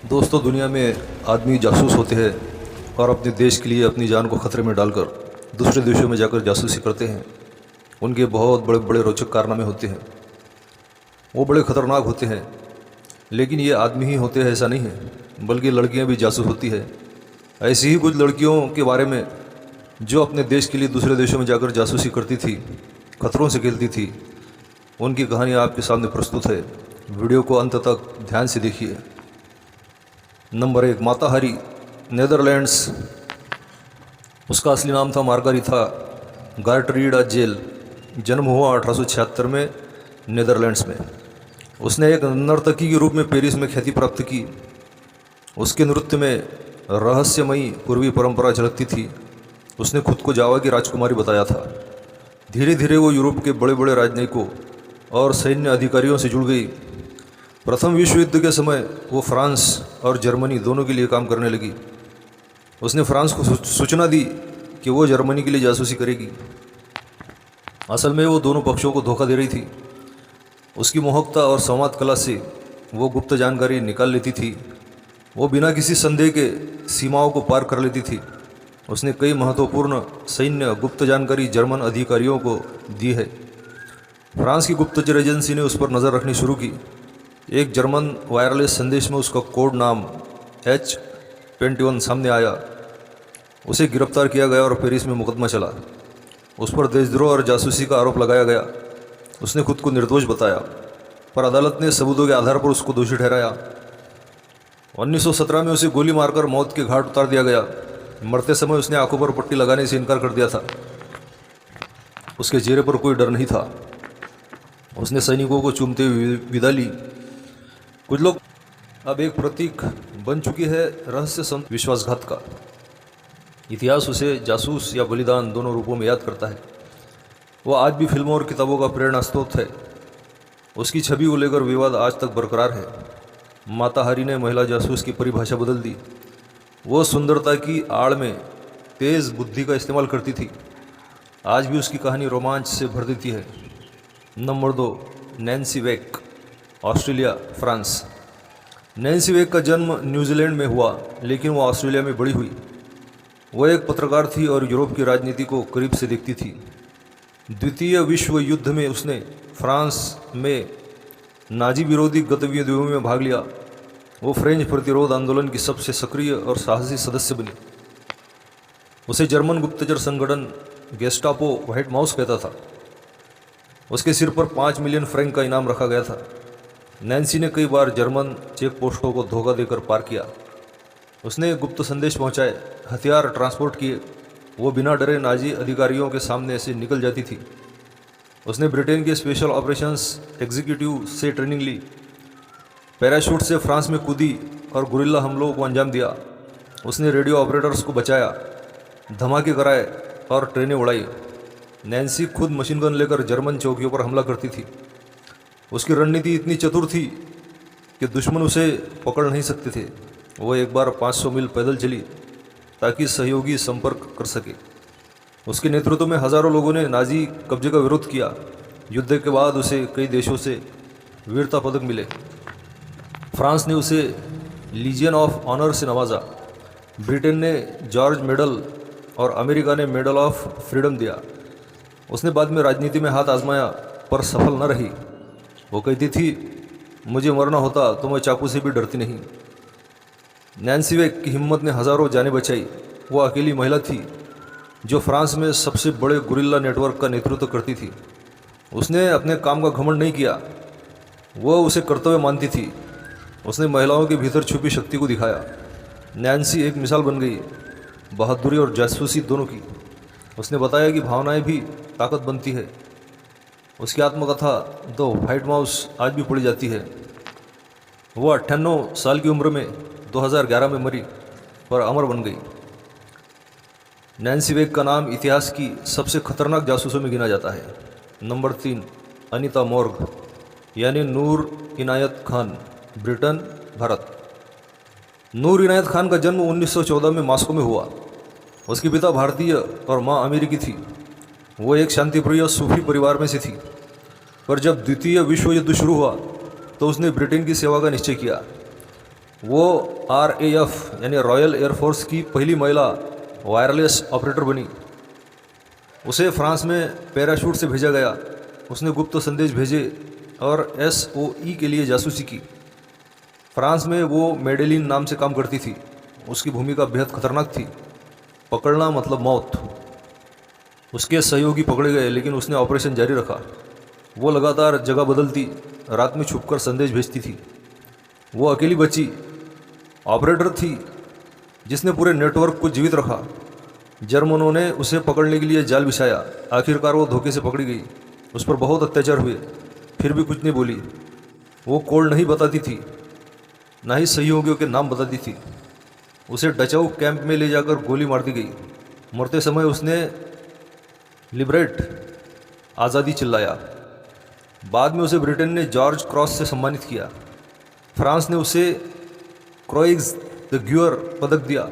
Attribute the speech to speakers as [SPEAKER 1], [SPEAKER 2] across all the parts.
[SPEAKER 1] दोस्तों, दुनिया में आदमी जासूस होते हैं और अपने देश के लिए अपनी जान को खतरे में डालकर दूसरे देशों में जाकर जासूसी करते हैं। उनके बहुत बड़े बड़े रोचक कारनामे होते हैं, वो बड़े ख़तरनाक होते हैं। लेकिन ये आदमी ही होते हैं ऐसा नहीं है, बल्कि लड़कियां भी जासूस होती है। ऐसी ही कुछ लड़कियों के बारे में जो अपने देश के लिए दूसरे देशों में जाकर जासूसी करती थी, खतरों से खेलती थी, उनकी कहानी आपके सामने प्रस्तुत है। वीडियो को अंत तक ध्यान से देखिए। नंबर 1, माता हरी, नेदरलैंड्स। उसका असली नाम था मार्गारीथा गार्टरीडा जेल। जन्म हुआ 1876 में नेदरलैंड्स में। उसने एक नर्तकी के रूप में पेरिस में ख्याति प्राप्त की। उसके नृत्य में रहस्यमयी पूर्वी परंपरा झलकती थी। उसने खुद को जावा की राजकुमारी बताया था। धीरे धीरे वो यूरोप के बड़े बड़े राजनयिकों और सैन्य अधिकारियों से जुड़ गई। प्रथम विश्व युद्ध के समय वो फ्रांस और जर्मनी दोनों के लिए काम करने लगी। उसने फ्रांस को सूचना दी कि वो जर्मनी के लिए जासूसी करेगी। असल में वो दोनों पक्षों को धोखा दे रही थी। उसकी मोहकता और संवाद कला से वो गुप्त जानकारी निकाल लेती थी। वो बिना किसी संदेह के सीमाओं को पार कर लेती थी। उसने कई महत्वपूर्ण सैन्य गुप्त जानकारी जर्मन अधिकारियों को दी है। फ्रांस की गुप्तचर एजेंसी ने उस पर नज़र रखनी शुरू की। एक जर्मन वायरलेस संदेश में उसका कोड नाम H-21 सामने आया। उसे गिरफ्तार किया गया और पेरिस में मुकदमा चला। उस पर देशद्रोह और जासूसी का आरोप लगाया गया। उसने खुद को निर्दोष बताया, पर अदालत ने सबूतों के आधार पर उसको दोषी ठहराया। 1917 में उसे गोली मारकर मौत के घाट उतार दिया गया। मरते समय उसने आंखों पर पट्टी लगाने से इनकार कर दिया था। उसके चेहरे पर कोई डर नहीं था। उसने सैनिकों को चूमते हुए विदा ली। कुछ लोग अब एक प्रतीक बन चुकी है रहस्य संत विश्वासघात का। इतिहास उसे जासूस या बलिदान दोनों रूपों में याद करता है। वो आज भी फिल्मों और किताबों का प्रेरणा स्रोत है। उसकी छवि को लेकर विवाद आज तक बरकरार है। माता हरी ने महिला जासूस की परिभाषा बदल दी। वो सुंदरता की आड़ में तेज़ बुद्धि का इस्तेमाल करती थी। आज भी उसकी कहानी रोमांच से भर देती है। नंबर 2, नैन्सी वेक, ऑस्ट्रेलिया, फ्रांस। नैन्सी वेक का जन्म न्यूजीलैंड में हुआ, लेकिन वो ऑस्ट्रेलिया में बड़ी हुई। वो एक पत्रकार थी और यूरोप की राजनीति को करीब से देखती थी। द्वितीय विश्व युद्ध में उसने फ्रांस में नाजी विरोधी गतिविधियों में भाग लिया। वो फ्रेंच प्रतिरोध आंदोलन की सबसे सक्रिय और साहसी सदस्य बनी। उसे जर्मन गुप्तचर संगठन गेस्टापो व्हाइट माउस कहता था। उसके सिर पर 5 मिलियन फ्रैंक का इनाम रखा गया था। नैन्सी ने कई बार जर्मन चेक पोस्टों को धोखा देकर पार किया। उसने गुप्त संदेश पहुंचाए, हथियार ट्रांसपोर्ट किए। वो बिना डरे नाजी अधिकारियों के सामने से निकल जाती थी। उसने ब्रिटेन के स्पेशल ऑपरेशंस एग्जीक्यूटिव से ट्रेनिंग ली। पैराशूट से फ्रांस में कूदी और गुरिल्ला हमलों को अंजाम दिया। उसने रेडियो ऑपरेटर्स को बचाया, धमाके कराए और ट्रेनें उड़ाई। नैन्सी खुद मशीन गन लेकर जर्मन चौकियों पर हमला करती थी। उसकी रणनीति इतनी चतुर थी कि दुश्मन उसे पकड़ नहीं सकते थे। वो एक बार 500 मील पैदल चली ताकि सहयोगी संपर्क कर सके। उसके नेतृत्व में हज़ारों लोगों ने नाजी कब्जे का विरोध किया। युद्ध के बाद उसे कई देशों से वीरता पदक मिले। फ्रांस ने उसे लीजियन ऑफ ऑनर से नवाजा। ब्रिटेन ने जॉर्ज मेडल और अमेरिका ने मेडल ऑफ फ्रीडम दिया। उसने बाद में राजनीति में हाथ आजमाया, पर सफल न रही। वो कहती थी, मुझे मरना होता तो मैं चाकू से भी डरती नहीं। नैन्सी वेक की हिम्मत ने हज़ारों जानें बचाई। वो अकेली महिला थी जो फ्रांस में सबसे बड़े गुरिल्ला नेटवर्क का नेतृत्व करती थी। उसने अपने काम का घमंड नहीं किया, वो उसे कर्तव्य मानती थी। उसने महिलाओं के भीतर छुपी शक्ति को दिखाया। नैन्सी एक मिसाल बन गई, बहादुरी और जासूसी दोनों की। उसने बताया कि भावनाएं भी ताकत बनती है। उसकी आत्मकथा द व्हाइट माउस आज भी पढ़ी जाती है। वो 98 साल की उम्र में 2011 में मरी, पर अमर बन गई। नैन्सी वेक का नाम इतिहास की सबसे खतरनाक जासूसों में गिना जाता है। नंबर 3, अनीता मोर्ग, यानी नूर इनायत खान, ब्रिटेन, भारत। नूर इनायत खान का जन्म 1914 में मॉस्को में हुआ। उसके पिता भारतीय और माँ अमेरिकी थी। वो एक शांतिप्रिय सूफी परिवार में से थी। पर जब द्वितीय विश्व युद्ध शुरू हुआ तो उसने ब्रिटेन की सेवा का निश्चय किया। वो RAF यानी रॉयल एयरफोर्स की पहली महिला वायरलेस ऑपरेटर बनी। उसे फ्रांस में पैराशूट से भेजा गया। उसने गुप्त संदेश भेजे और SOE के लिए जासूसी की। फ्रांस में वो मेडेलिन नाम से काम करती थी। उसकी भूमिका बेहद खतरनाक थी। पकड़ना मतलब मौत। उसके सहयोगी पकड़े गए, लेकिन उसने ऑपरेशन जारी रखा। वो लगातार जगह बदलती, रात में छुपकर संदेश भेजती थी। वो अकेली बची ऑपरेटर थी जिसने पूरे नेटवर्क को जीवित रखा। जर्मनों ने उसे पकड़ने के लिए जाल बिछाया। आखिरकार वो धोखे से पकड़ी गई। उस पर बहुत अत्याचार हुए, फिर भी कुछ नहीं बोली। वो कोड नहीं बताती थी, ना ही सहयोगियों के नाम बताती थी। उसे डचाऊ कैंप में ले जाकर गोली मार दी गई। मरते समय उसने लिबरेट, आज़ादी चिल्लाया। बाद में उसे ब्रिटेन ने जॉर्ज क्रॉस से सम्मानित किया। फ्रांस ने उसे क्रोइग्स द ग्यूअर पदक दिया।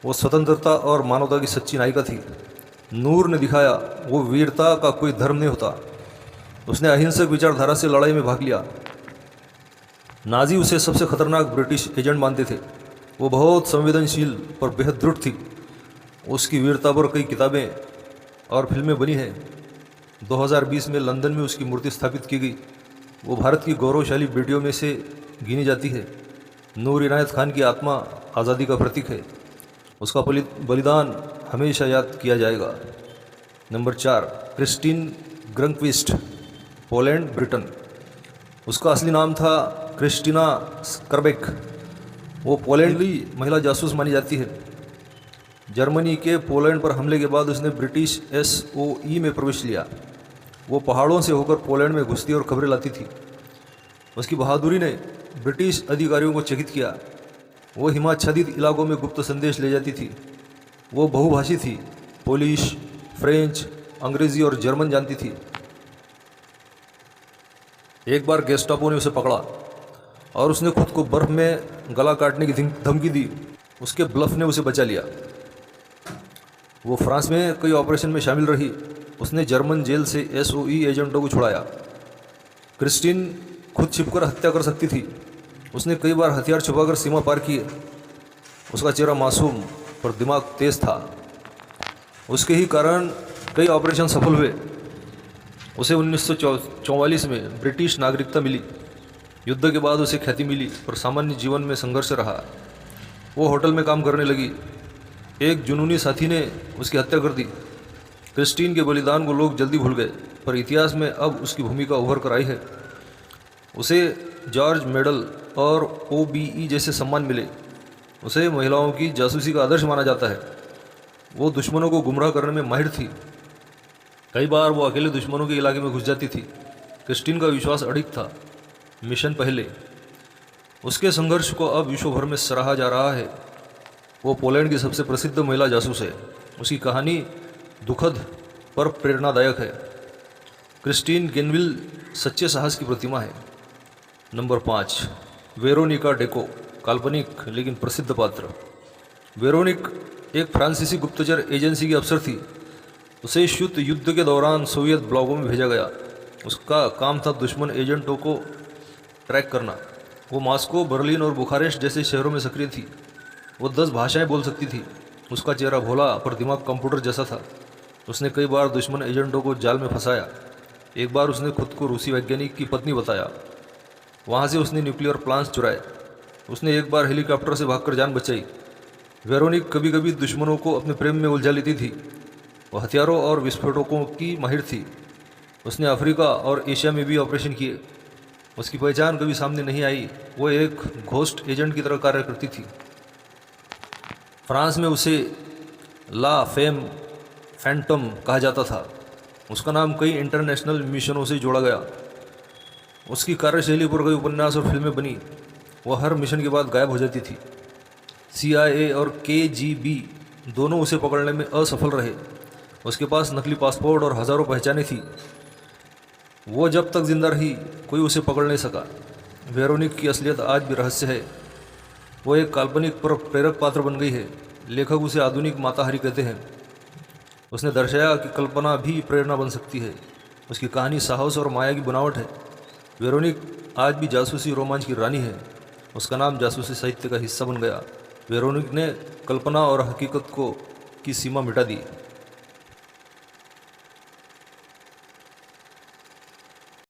[SPEAKER 1] वो स्वतंत्रता और मानवता की सच्ची नायिका थी। नूर ने दिखाया वो वीरता का कोई धर्म नहीं होता। उसने अहिंसक विचारधारा से लड़ाई में भाग लिया। नाजी उसे सबसे खतरनाक ब्रिटिश एजेंट मानते थे। वो बहुत संवेदनशील पर बेहद दृढ़ थी। उसकी वीरता पर कई किताबें और फिल्में बनी हैं। 2020 में लंदन में उसकी मूर्ति स्थापित की गई। वो भारत की गौरवशाली बेटियों में से गिनी जाती है। नूर इनायत खान की आत्मा आज़ादी का प्रतीक है। उसका बलिदान हमेशा याद किया जाएगा। Number 4, Christine Gronqvist, Poland, Britain. उसका असली नाम था क्रिस्टीना स्कर्बेक। वो पोलैंडी महिला जासूस मानी जाती है। जर्मनी के पोलैंड पर हमले के बाद उसने ब्रिटिश SOE में प्रवेश लिया। वो पहाड़ों से होकर पोलैंड में घुसती और खबरें लाती थी। उसकी बहादुरी ने ब्रिटिश अधिकारियों को चकित किया। वो हिमाच्छादित इलाकों में गुप्त संदेश ले जाती थी। वो बहुभाषी थी, पोलिश, फ्रेंच, अंग्रेज़ी और जर्मन जानती थी। एक बार गेस्टापो ने उसे पकड़ा और उसने खुद को बर्फ में गला काटने की धमकी दी। उसके ब्लफ ने उसे बचा लिया। वो फ्रांस में कई ऑपरेशन में शामिल रही। उसने जर्मन जेल से SOE एजेंटों को छुड़ाया। क्रिस्टीन खुद छिपकर हत्या कर सकती थी। उसने कई बार हथियार छुपाकर सीमा पार किए। उसका चेहरा मासूम पर दिमाग तेज था। उसके ही कारण कई ऑपरेशन सफल हुए। उसे 1944 में ब्रिटिश नागरिकता मिली। युद्ध के बाद उसे ख्याति मिली, पर सामान्य जीवन में संघर्ष रहा। वो होटल में काम करने लगी। एक जुनूनी साथी ने उसकी हत्या कर दी। क्रिस्टीन के बलिदान को लोग जल्दी भूल गए, पर इतिहास में अब उसकी भूमिका उभर कर आई है। उसे जॉर्ज मेडल और OBE जैसे सम्मान मिले। उसे महिलाओं की जासूसी का आदर्श माना जाता है। वो दुश्मनों को गुमराह करने में माहिर थी। कई बार वो अकेले दुश्मनों के इलाके में घुस जाती थी। क्रिस्टीन का विश्वास अडिग था, मिशन पहले। उसके संघर्ष को अब विश्व भर में सराहा जा रहा है। वो पोलैंड की सबसे प्रसिद्ध महिला जासूस है। उसकी कहानी दुखद पर प्रेरणादायक है। क्रिस्टीन गेनविल सच्चे साहस की प्रतिमा है। नंबर 5, वेरोनिका डेको, काल्पनिक लेकिन प्रसिद्ध पात्र। वेरोनिक एक फ्रांसीसी गुप्तचर एजेंसी की अफसर थी। उसे शीत युद्ध के दौरान सोवियत ब्लॉकों में भेजा गया। उसका काम था दुश्मन एजेंटों को ट्रैक करना। वो मास्को, बर्लिन और बुखारेस्ट जैसे शहरों में सक्रिय थी। वो 10 भाषाएं बोल सकती थी। उसका चेहरा भोला पर दिमाग कंप्यूटर जैसा था। उसने कई बार दुश्मन एजेंटों को जाल में फंसाया। एक बार उसने खुद को रूसी वैज्ञानिक की पत्नी बताया। वहाँ से उसने न्यूक्लियर प्लांट्स चुराए। उसने एक बार हेलीकॉप्टर से भागकर जान बचाई। वेरोनिक कभी कभी दुश्मनों को अपने प्रेम में उलझा लेती थी। वह हथियारों और विस्फोटकों की माहिर थी। उसने अफ्रीका और एशिया में भी ऑपरेशन किए। उसकी पहचान कभी सामने नहीं आई। वो एक घोस्ट एजेंट की तरह कार्य करती थी। फ्रांस में उसे ला फेम फैंटम कहा जाता था। उसका नाम कई इंटरनेशनल मिशनों से जोड़ा गया। उसकी कार्यशैली पर कई उपन्यास और फिल्में बनी। वह हर मिशन के बाद गायब हो जाती थी। CIA और KGB दोनों उसे पकड़ने में असफल रहे। उसके पास नकली पासपोर्ट और हज़ारों पहचानें थी। वो जब तक जिंदा रही, कोई उसे पकड़ नहीं सका। वेरोनिक की असलियत आज भी रहस्य है। वो एक काल्पनिक पर प्रेरक पात्र बन गई है। लेखक उसे आधुनिक माताहारी कहते हैं। उसने दर्शाया कि कल्पना भी प्रेरणा बन सकती है। उसकी कहानी साहस और माया की बनावट है। वेरोनिक आज भी जासूसी रोमांच की रानी है। उसका नाम जासूसी साहित्य का हिस्सा बन गया। वेरोनिक ने कल्पना और हकीकत की सीमा मिटा दी।